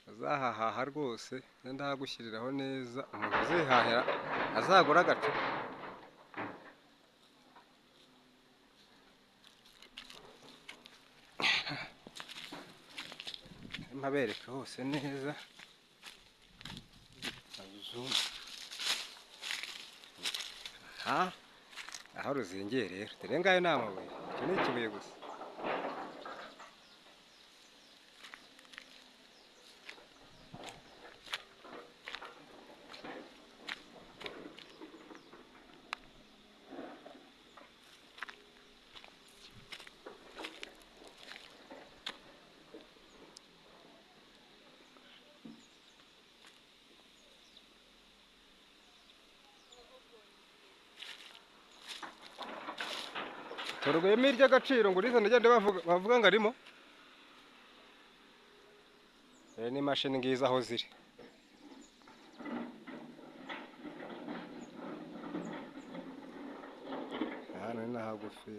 uzahahaha rwose wenda hagushyiriraho neza umuntu uzihahira azagura agacupa. Mpabereka hose neza aho ruzingiye rero dore ngayo ni amabuye, icyo ni ikibuye gusa. Torwemo iry'agaciro ngo urizane ugende bavuga ngo arimo. Ni imashini ngizi aho ziri. Hano ni hagufi.